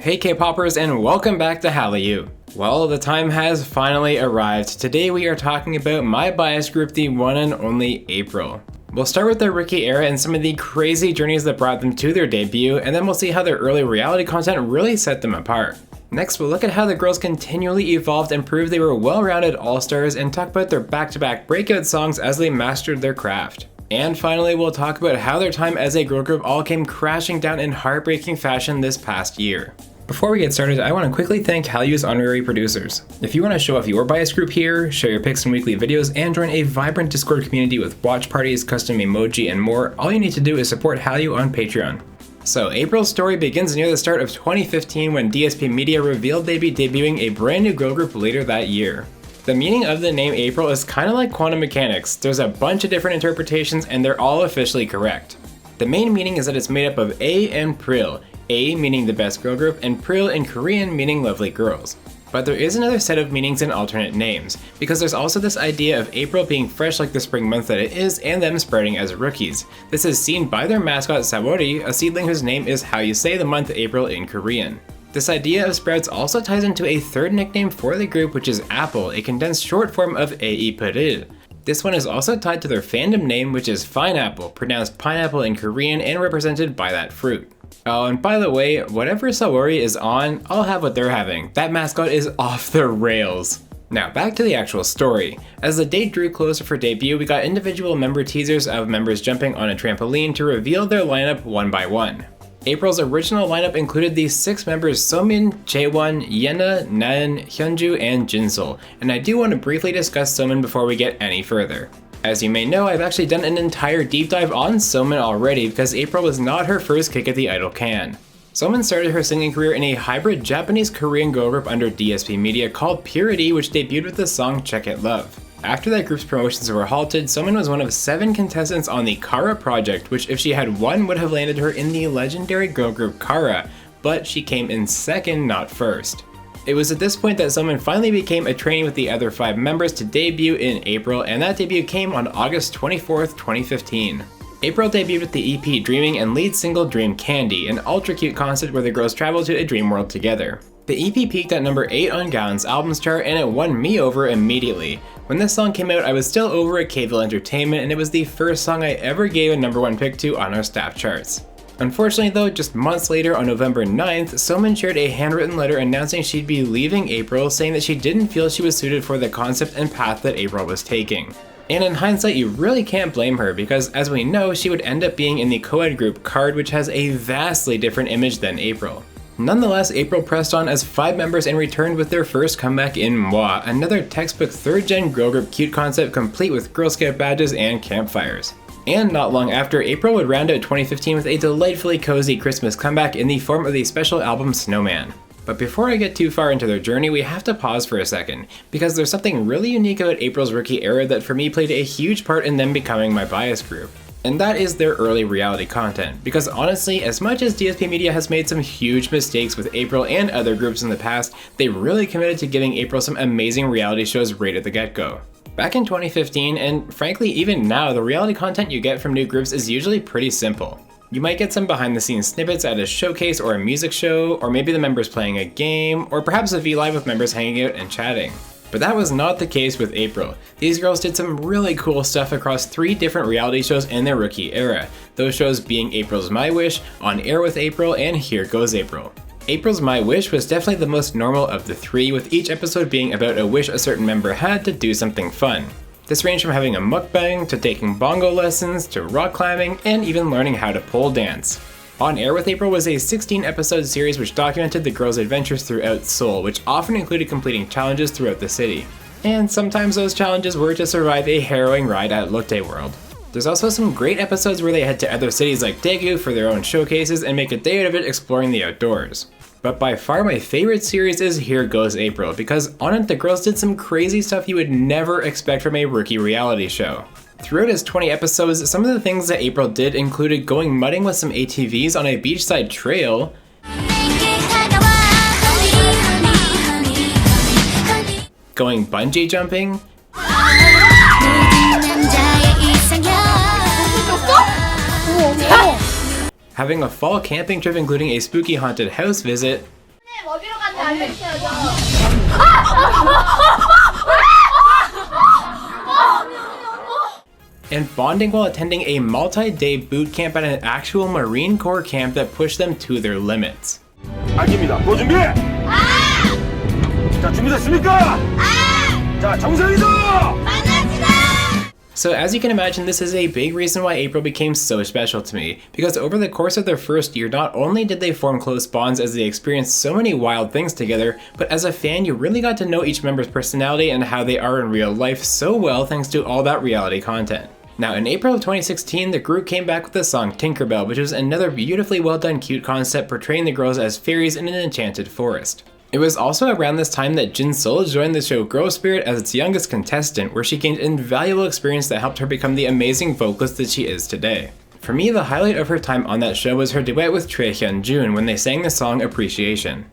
Hey K-Poppers, and welcome back to Hallyu. Well, the time has finally arrived. Today we are talking about my bias group, the one and only April. We'll start with their rookie era and some of the crazy journeys that brought them to their debut, and then we'll see how their early reality content really set them apart. Next, we'll look at how the girls continually evolved and proved they were well-rounded all-stars, and talk about their back-to-back breakout songs as they mastered their craft. And finally, we'll talk about how their time as a girl group all came crashing down in heartbreaking fashion this past year. Before we get started, I want to quickly thank Hallyu's honorary producers. If you want to show off your bias group here, share your pics in weekly videos, and join a vibrant Discord community with watch parties, custom emoji, and more, all you need to do is support Hallyu on Patreon. So, April's story begins near the start of 2015 when DSP Media revealed they'd be debuting a brand new girl group later that year. The meaning of the name April is kind of like quantum mechanics. There's a bunch of different interpretations and they're all officially correct. The main meaning is that it's made up of A and Pril, A meaning the best girl group and Pril in Korean meaning lovely girls. But there is another set of meanings in alternate names, because there's also this idea of April being fresh like the spring month that it is and them spreading as rookies. This is seen by their mascot Sawori, a seedling whose name is how you say the month April in Korean. This idea of sprouts also ties into a third nickname for the group, which is Apple, a condensed short form of April. This one is also tied to their fandom name, which is Fineapple, pronounced pineapple in Korean and represented by that fruit. Oh, and by the way, whatever Sawori is on, I'll have what they're having. That mascot is off the rails. Now back to the actual story. As the date drew closer for debut, we got individual member teasers of members jumping on a trampoline to reveal their lineup one by one. April's original lineup included these 6 members: Somin, Jaewon, Yena, Naeun, Hyunju, and Jinsol, and I do want to briefly discuss Somin before we get any further. As you may know, I've actually done an entire deep dive on Somin already because April was not her first kick at the idol can. Somin started her singing career in a hybrid Japanese-Korean girl group under DSP Media called Purity, which debuted with the song Check It Love. After that group's promotions were halted, Somin was one of 7 contestants on the Kara project, which if she had won would have landed her in the legendary girl group Kara, but she came in second, not first. It was at this point that Somin finally became a trainee with the other 5 members to debut in April, and that debut came on August 24th, 2015. April debuted with the EP Dreaming and lead single Dream Candy, an ultra cute concept where the girls travel to a dream world together. The EP peaked at number 8 on Gaon's albums chart and it won me over immediately. When this song came out, I was still over at Kville Entertainment and it was the first song I ever gave a number 1 pick to on our staff charts. Unfortunately though, just months later on November 9th, Somin shared a handwritten letter announcing she'd be leaving April, saying that she didn't feel she was suited for the concept and path that April was taking. And in hindsight, you really can't blame her because as we know, she would end up being in the co-ed group Card, which has a vastly different image than April. Nonetheless, April pressed on as 5 members and returned with their first comeback in Moi, another textbook 3rd gen girl group cute concept complete with Girl Scout badges and campfires. And not long after, April would round out 2015 with a delightfully cozy Christmas comeback in the form of the special album Snowman. But before I get too far into their journey, we have to pause for a second, because there's something really unique about April's rookie era that for me played a huge part in them becoming my bias group. And that is their early reality content, because honestly, as much as DSP Media has made some huge mistakes with April and other groups in the past, they really committed to giving April some amazing reality shows right at the get-go. Back in 2015, and frankly even now, the reality content you get from new groups is usually pretty simple. You might get some behind the scenes snippets at a showcase or a music show, or maybe the members playing a game, or perhaps a V-Live with members hanging out and chatting. But that was not the case with April. These girls did some really cool stuff across 3 different reality shows in their rookie era, those shows being April's My Wish, On Air with April, and Here Goes April. April's My Wish was definitely the most normal of the 3, with each episode being about a wish a certain member had to do something fun. This ranged from having a mukbang, to taking bongo lessons, to rock climbing, and even learning how to pole dance. On Air with April was a 16-episode series which documented the girls' adventures throughout Seoul, which often included completing challenges throughout the city. And sometimes those challenges were to survive a harrowing ride at Lotte World. There's also some great episodes where they head to other cities like Daegu for their own showcases and make a day out of it exploring the outdoors. But by far my favorite series is Here Goes April, because on it the girls did some crazy stuff you would never expect from a rookie reality show. Throughout its 20 episodes, some of the things that April did included going mudding with some ATVs on a beachside trail, going bungee jumping, having a fall camping trip including a spooky haunted house visit, 어디로 갔는지 알려주셔야죠. And bonding while attending a multi-day boot camp at an actual Marine Corps camp that pushed them to their limits. 알겠습니다. 도 준비. 자, 준비됐습니까? 자, 정상이동. So as you can imagine, this is a big reason why April became so special to me, because over the course of their first year, not only did they form close bonds as they experienced so many wild things together, but as a fan, you really got to know each member's personality and how they are in real life so well thanks to all that reality content. Now, in April of 2016, the group came back with the song Tinkerbell, which was another beautifully well done cute concept portraying the girls as fairies in an enchanted forest. It was also around this time that Jin Sol joined the show Girl Spirit as its youngest contestant, where she gained invaluable experience that helped her become the amazing vocalist that she is today. For me, the highlight of her time on that show was her duet with Choi Hyun-jun when they sang the song Appreciation.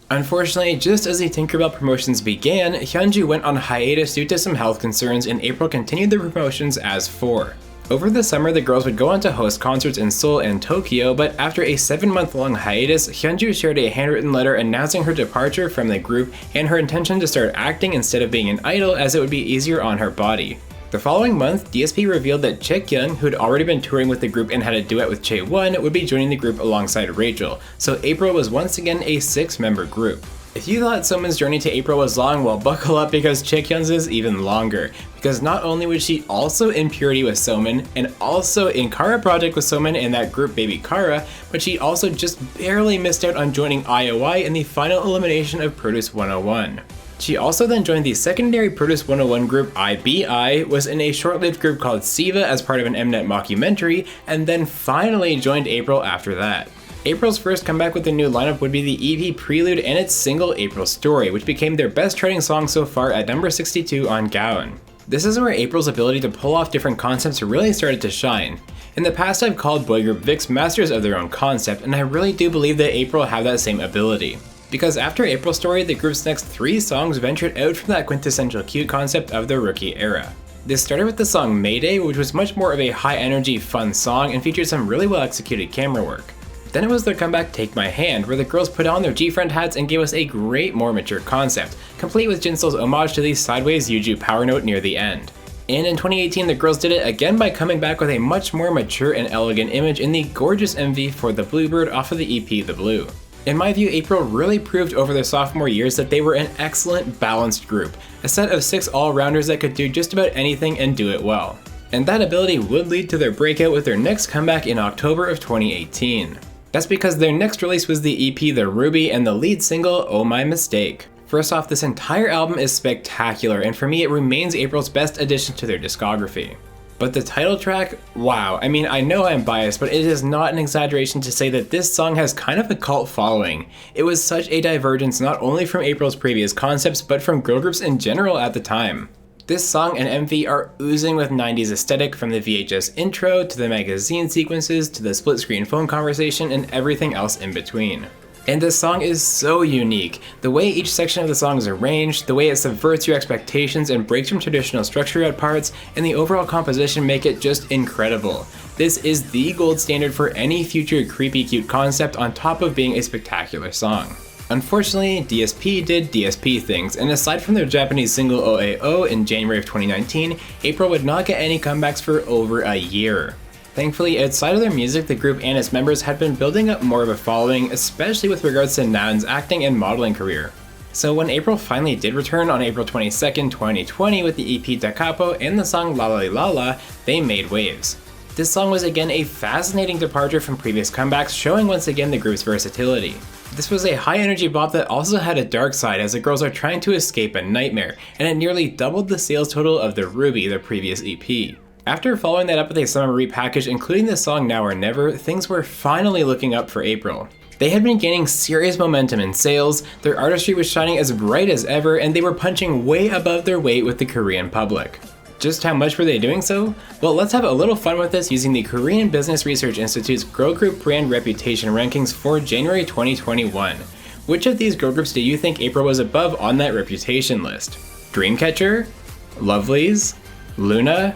Unfortunately, just as the Tinkerbell promotions began, Hyunju went on hiatus due to some health concerns, and April continued the promotions as 4. Over the summer, the girls would go on to host concerts in Seoul and Tokyo, but after a 7-month-long hiatus, Hyunju shared a handwritten letter announcing her departure from the group and her intention to start acting instead of being an idol, as it would be easier on her body. The following month, DSP revealed that Chaekyung, who had already been touring with the group and had a duet with Chaewon, would be joining the group alongside Rachel, so April was once again a 6-member group. If you thought Somin's journey to April was long, well buckle up because Chaekyung's is even longer, because not only was she also in Purity with Somin, and also in Kara Project with Somin and that group Baby Kara, but she also just barely missed out on joining IOI in the final elimination of Produce 101. She also then joined the secondary Produce 101 group IBI, was in a short-lived group called Siva as part of an Mnet mockumentary, and then finally joined April after that. April's first comeback with the new lineup would be the EP Prelude and its single April Story, which became their best charting song so far at number 62 on Gaon. This is where April's ability to pull off different concepts really started to shine. In the past, I've called boy group Vix masters of their own concept, and I really do believe that April have that same ability. Because after April Story, the group's next 3 songs ventured out from that quintessential cute concept of the rookie era. This started with the song Mayday, which was much more of a high-energy, fun song and featured some really well-executed camera work. Then it was their comeback Take My Hand, where the girls put on their G-Friend hats and gave us a great, more mature concept, complete with Jinsol's homage to the sideways Yuju power note near the end. And in 2018, the girls did it again by coming back with a much more mature and elegant image in the gorgeous MV for The Bluebird off of the EP The Blue. In my view, April really proved over their sophomore years that they were an excellent, balanced group, a set of 6 all-rounders that could do just about anything and do it well. And that ability would lead to their breakout with their next comeback in October of 2018. That's because their next release was the EP The Ruby and the lead single Oh My Mistake. First off, this entire album is spectacular, and for me it remains April's best addition to their discography. But the title track, wow, I mean, I know I'm biased, but it is not an exaggeration to say that this song has kind of a cult following. It was such a divergence not only from April's previous concepts, but from girl groups in general at the time. This song and MV are oozing with 90s aesthetic, from the VHS intro, to the magazine sequences, to the split screen phone conversation, and everything else in between. And this song is so unique. The way each section of the song is arranged, the way it subverts your expectations and breaks from traditional structure at parts, and the overall composition make it just incredible. This is the gold standard for any future creepy cute concept on top of being a spectacular song. Unfortunately, DSP did DSP things, and aside from their Japanese single OAO in January of 2019, April would not get any comebacks for over a year. Thankfully, outside of their music, the group and its members had been building up more of a following, especially with regards to Naun's acting and modeling career. So when April finally did return on April 22nd, 2020 with the EP Da Capo and the song La La La La, they made waves. This song was again a fascinating departure from previous comebacks, showing once again the group's versatility. This was a high-energy bop that also had a dark side as the girls are trying to escape a nightmare, and it nearly doubled the sales total of the Ruby, their previous EP. After following that up with a summer repackage including the song Now or Never, things were finally looking up for April. They had been gaining serious momentum in sales, their artistry was shining as bright as ever, and they were punching way above their weight with the Korean public. Just how much were they doing so? Well, let's have a little fun with this using the Korean Business Research Institute's Girl Group Brand Reputation Rankings for January 2021. Which of these girl groups do you think April was above on that reputation list? Dreamcatcher? Lovelyz? Luna?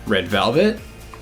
Red Velvet,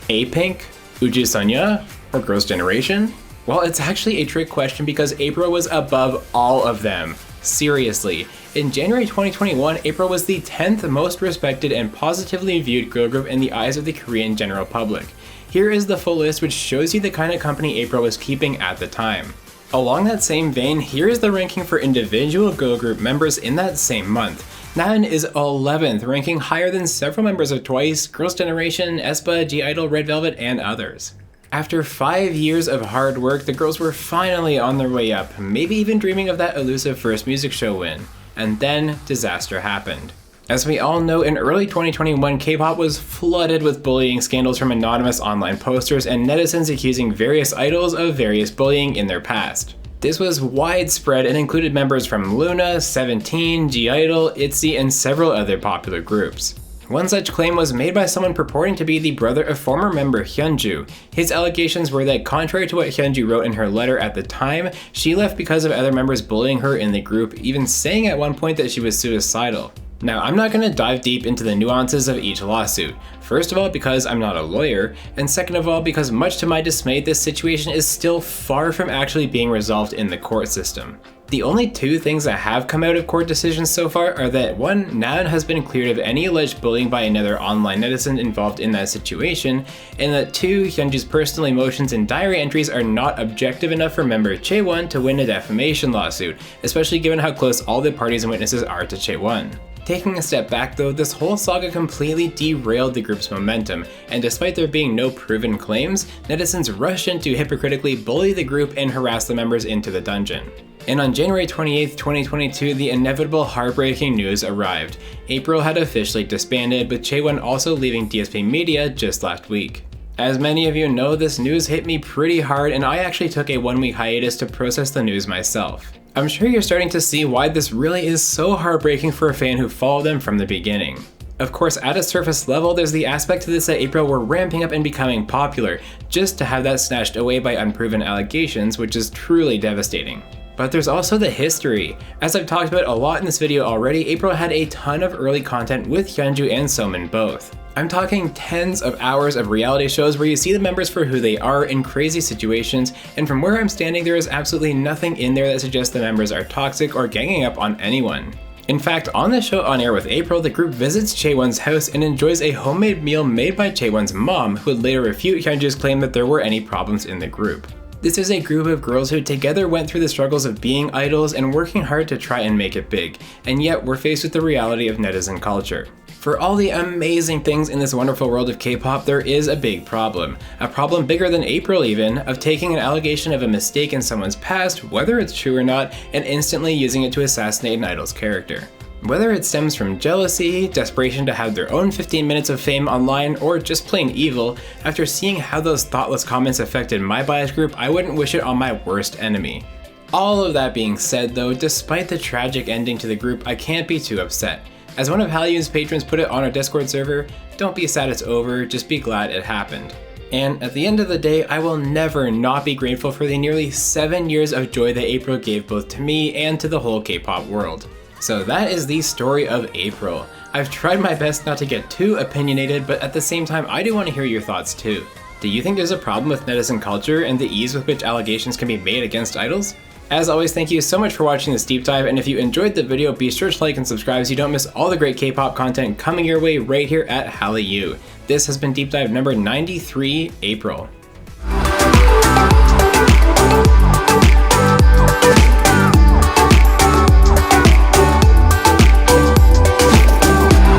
A-Pink, Uju Sonya, or Girls' Generation? Well, it's actually a trick question because April was above all of them. Seriously, in January 2021, April was the 10th most respected and positively viewed girl group in the eyes of the Korean general public. Here is the full list, which shows you the kind of company April was keeping at the time. Along that same vein, here is the ranking for individual girl group members in that same month. Naeun is 11th, ranking higher than several members of Twice, Girls' Generation, aespa, G-Idol, Red Velvet, and others. After 5 years of hard work, the girls were finally on their way up, maybe even dreaming of that elusive first music show win. And then, disaster happened. As we all know, in early 2021, K-pop was flooded with bullying scandals from anonymous online posters and netizens accusing various idols of various bullying in their past. This was widespread and included members from Luna, 17, G-Idol, ITZY, and several other popular groups. One such claim was made by someone purporting to be the brother of former member Hyunju. His allegations were that contrary to what Hyunju wrote in her letter at the time, she left because of other members bullying her in the group, even saying at one point that she was suicidal. Now, I'm not going to dive deep into the nuances of each lawsuit. First of all, because I'm not a lawyer, and second of all, because much to my dismay, this situation is still far from actually being resolved in the court system. The only two things that have come out of court decisions so far are that 1, Naeun has been cleared of any alleged bullying by another online netizen involved in that situation, and that 2, Hyunju's personal emotions and diary entries are not objective enough for member Chaewon to win a defamation lawsuit, especially given how close all the parties and witnesses are to Chaewon. Taking a step back though, this whole saga completely derailed the group's momentum, and despite there being no proven claims, netizens rushed in to hypocritically bully the group and harass the members into the dungeon. And on January 28, 2022, the inevitable heartbreaking news arrived. April had officially disbanded, with Chaewon also leaving DSP Media just last week. As many of you know, this news hit me pretty hard, and I actually took a 1-week hiatus to process the news myself. I'm sure you're starting to see why this really is so heartbreaking for a fan who followed them from the beginning. Of course, at a surface level, there's the aspect to this that April were ramping up and becoming popular, just to have that snatched away by unproven allegations, which is truly devastating. But there's also the history. As I've talked about a lot in this video already, April had a ton of early content with Hyunju and Somin both. I'm talking tens of hours of reality shows where you see the members for who they are in crazy situations, and from where I'm standing, there is absolutely nothing in there that suggests the members are toxic or ganging up on anyone. In fact, on the show On Air with April, the group visits Chaewon's house and enjoys a homemade meal made by Chaewon's mom, who would later refute Hyunju's claim that there were any problems in the group. This is a group of girls who together went through the struggles of being idols and working hard to try and make it big, and yet we're faced with the reality of netizen culture. For all the amazing things in this wonderful world of K-pop, there is a big problem. A problem bigger than April even, of taking an allegation of a mistake in someone's past, whether it's true or not, and instantly using it to assassinate an idol's character. Whether it stems from jealousy, desperation to have their own 15 minutes of fame online, or just plain evil, after seeing how those thoughtless comments affected my bias group, I wouldn't wish it on my worst enemy. All of that being said though, despite the tragic ending to the group, I can't be too upset. As one of Halleyu's patrons put it on our Discord server, don't be sad it's over, just be glad it happened. And at the end of the day, I will never not be grateful for the nearly 7 years of joy that April gave both to me and to the whole K-pop world. So that is the story of April. I've tried my best not to get too opinionated, but at the same time, I do want to hear your thoughts too. Do you think there's a problem with netizen culture and the ease with which allegations can be made against idols? As always, thank you so much for watching this deep dive, and if you enjoyed the video, be sure to like and subscribe so you don't miss all the great K-pop content coming your way right here at Hallyu. This has been Deep Dive number 93, April.